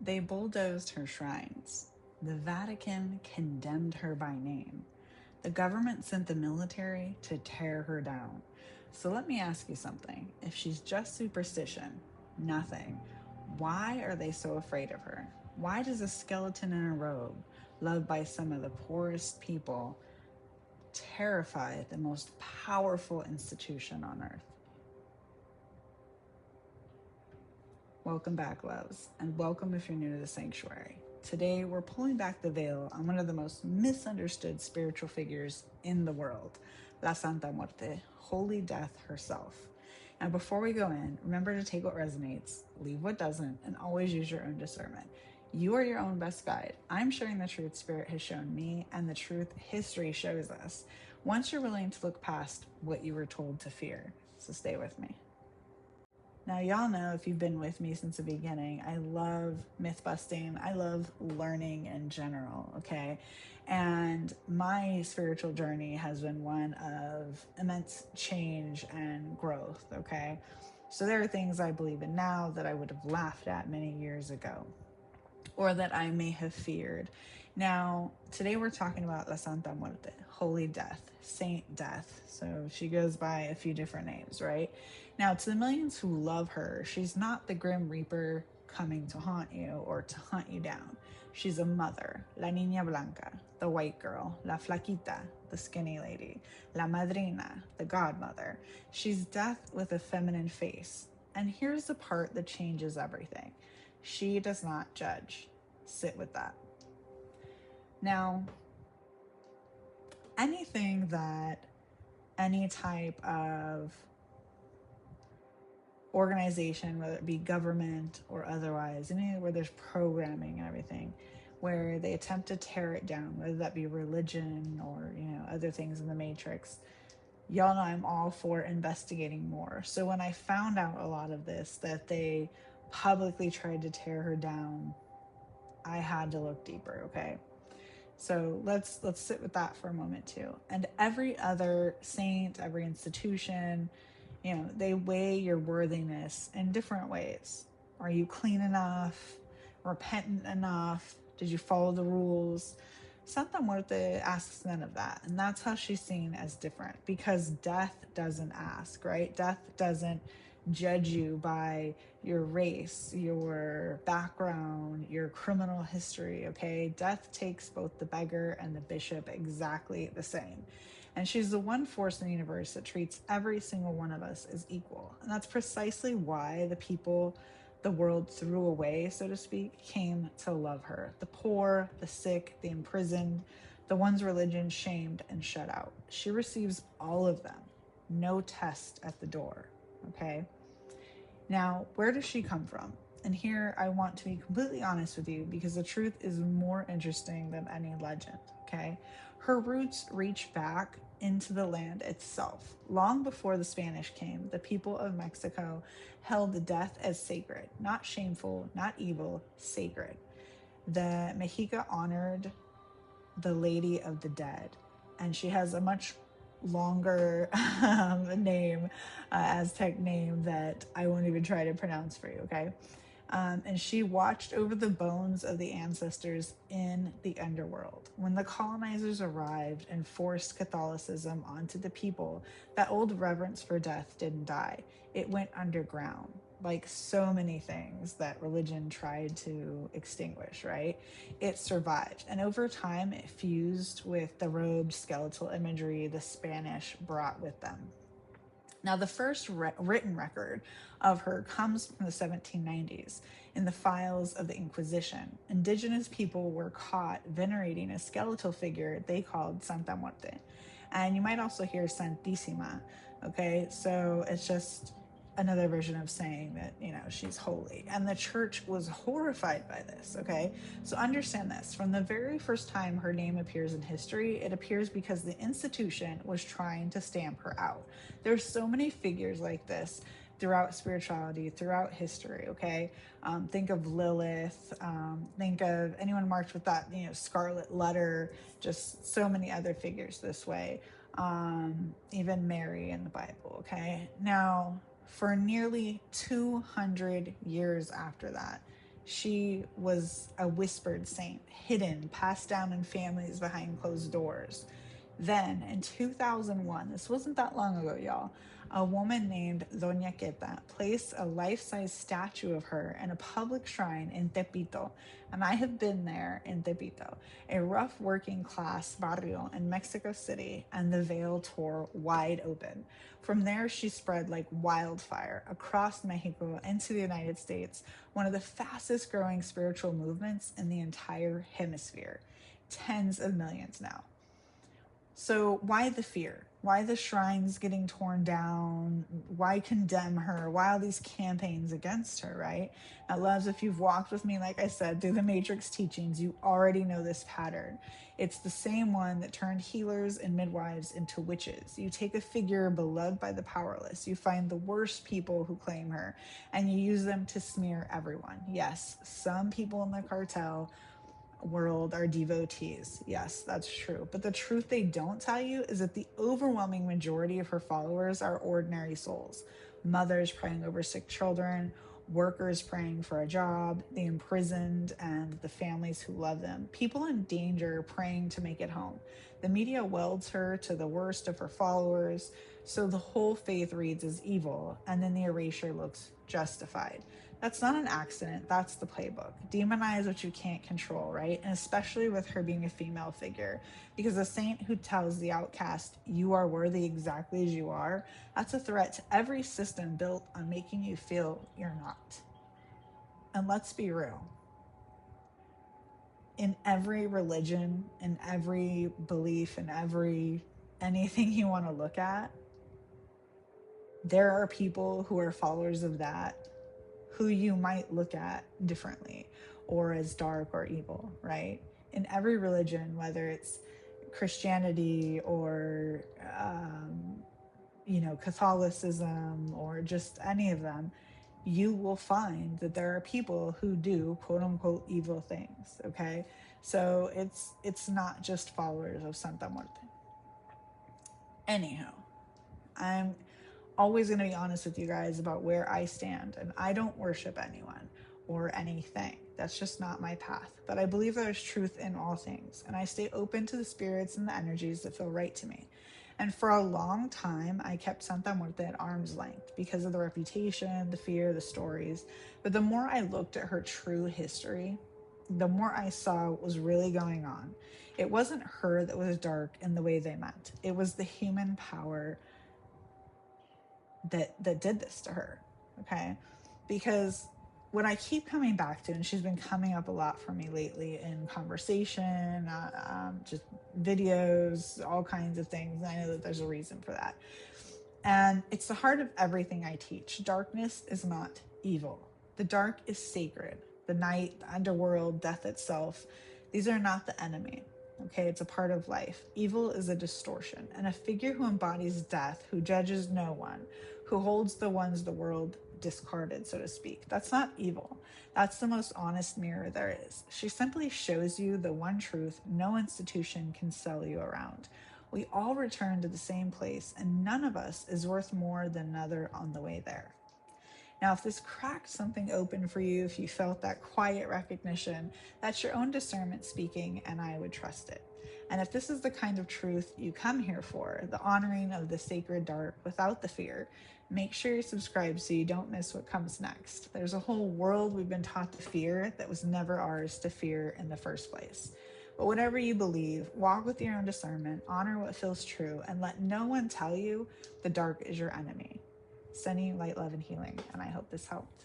They bulldozed her shrines. The Vatican condemned her by name. The government sent the military to tear her down. So let me ask you something. If she's just superstition, nothing, why are they so afraid of her? Why does a skeleton in a robe, loved by some of the poorest people, terrify the most powerful institution on earth? Welcome back, loves, and welcome if you're new to the sanctuary. Today, we're pulling back the veil on one of the most misunderstood spiritual figures in the world, La Santa Muerte, Holy Death herself. Now, before we go in, remember to take what resonates, leave what doesn't, and always use your own discernment. You are your own best guide. I'm sharing the truth Spirit has shown me and the truth history shows us, once you're willing to look past what you were told to fear. So stay with me. Now, y'all know, if you've been with me since the beginning, I love myth busting. I love learning in general, okay? And my spiritual journey has been one of immense change and growth, okay? So there are things I believe in now that I would have laughed at many years ago, or that I may have feared. Now, today we're talking about La Santa Muerte, Holy Death, Saint Death. So she goes by a few different names, right? Now, to the millions who love her, she's not the Grim Reaper coming to haunt you or to hunt you down. She's a mother, La Niña Blanca, the white girl, La Flaquita, the skinny lady, La Madrina, the godmother. She's death with a feminine face. And here's the part that changes everything. She does not judge. Sit with that. Now, anything that any type of organization, whether it be government or otherwise, anywhere where there's programming and everything, where they attempt to tear it down, whether that be religion or, other things in the matrix, y'all know I'm all for investigating more. So when I found out a lot of this, that they publicly tried to tear her down, I had to look deeper, okay? So let's sit with that for a moment too. And every other saint, every institution, they weigh your worthiness in different ways. Are you clean enough? Repentant enough? Did you follow the rules? Santa Muerte asks none of that. And that's how she's seen as different, because death doesn't ask, right? Death doesn't judge you by your race, your background, your criminal history, okay? Death takes both the beggar and the bishop exactly the same. And she's the one force in the universe that treats every single one of us as equal. And that's precisely why the people the world threw away, so to speak, came to love her. The poor, the sick, the imprisoned, the ones religion shamed and shut out. She receives all of them. No test at the door, okay? Now, where does she come from? And here I want to be completely honest with you, because the truth is more interesting than any legend, okay? Her roots reach back into the land itself. Long before the Spanish came, the people of Mexico held death as sacred, not shameful, not evil, sacred. The Mexica honored the Lady of the Dead, and she has a much longer name, Aztec name, that I won't even try to pronounce for you, okay? And she watched over the bones of the ancestors in the underworld. When the colonizers arrived and forced Catholicism onto the people, that old reverence for death didn't die. It went underground, like so many things that religion tried to extinguish, right? It survived. And over time, it fused with the robed skeletal imagery the Spanish brought with them. Now, the first written record of her comes from the 1790s in the files of the Inquisition. Indigenous people were caught venerating a skeletal figure they called Santa Muerte. And you might also hear Santísima, okay? So it's just another version of saying that, she's holy. And the church was horrified by this, okay? So understand this. From the very first time her name appears in history, it appears because the institution was trying to stamp her out. There's so many figures like this throughout spirituality, throughout history, okay? Think of Lilith, think of anyone marked with that, scarlet letter, just so many other figures this way. Even Mary in the Bible, okay? Now, for nearly 200 years after that, She was a whispered saint, hidden, passed down in families behind closed doors. Then, in 2001, this wasn't that long ago, y'all, a woman named Doña Queta placed a life-size statue of her in a public shrine in Tepito. And I have been there in Tepito, a rough working class barrio in Mexico City, and the veil tore wide open. From there, she spread like wildfire across Mexico into the United States, one of the fastest growing spiritual movements in the entire hemisphere. Tens of millions now. So why the fear? Why the shrines getting torn down? Why condemn her? Why all these campaigns against her, right? Now, loves, if you've walked with me, like I said, through the Matrix teachings, you already know this pattern. It's the same one that turned healers and midwives into witches. You take a figure beloved by the powerless, you find the worst people who claim her, and you use them to smear everyone. Yes, some people in the cartel world are devotees. Yes, that's true. But the truth they don't tell you is that the overwhelming majority of her followers are ordinary souls. Mothers praying over sick children, workers praying for a job, the imprisoned, and the families who love them. People in danger praying to make it home. The media welds her to the worst of her followers, so the whole faith reads as evil, and then the erasure looks justified. That's not an accident. That's the playbook. Demonize what you can't control, right? And especially with her being a female figure. Because the saint who tells the outcast, you are worthy exactly as you are, that's a threat to every system built on making you feel you're not. And let's be real. In every religion, in every belief, in every anything you want to look at, there are people who are followers of that who you might look at differently or as dark or evil, right? In every religion, whether it's Christianity or, Catholicism or just any of them, you will find that there are people who do quote unquote evil things, okay? So it's not just followers of Santa Muerte. Anyhow, I'm always going to be honest with you guys about where I stand, and I don't worship anyone or anything. That's just not my path. But I believe there's truth in all things, and I stay open to the spirits and the energies that feel right to me. And for a long time, I kept Santa Muerte at arm's length because of the reputation, the fear, the stories. But the more I looked at her true history, the more I saw what was really going on. It wasn't her that was dark in the way they meant. It was the human power that did this to her, okay? Because what I keep coming back to, and she's been coming up a lot for me lately in conversation, just videos, all kinds of things, and I know that there's a reason for that. And it's the heart of everything I teach. Darkness is not evil. The dark is sacred. The night, the underworld, death itself, these are not the enemy. Okay, it's a part of life. Evil is a distortion, and a figure who embodies death, who judges no one, who holds the ones the world discarded, so to speak. That's not evil. That's the most honest mirror there is. She simply shows you the one truth no institution can sell you around. We all return to the same place, and none of us is worth more than another on the way there. Now, if this cracked something open for you, if you felt that quiet recognition, that's your own discernment speaking, and I would trust it. And if this is the kind of truth you come here for, the honoring of the sacred dark without the fear, make sure you subscribe so you don't miss what comes next. There's a whole world we've been taught to fear that was never ours to fear in the first place. But whatever you believe, walk with your own discernment, honor what feels true, and let no one tell you the dark is your enemy. Sending you light, love, and healing, and I hope this helped.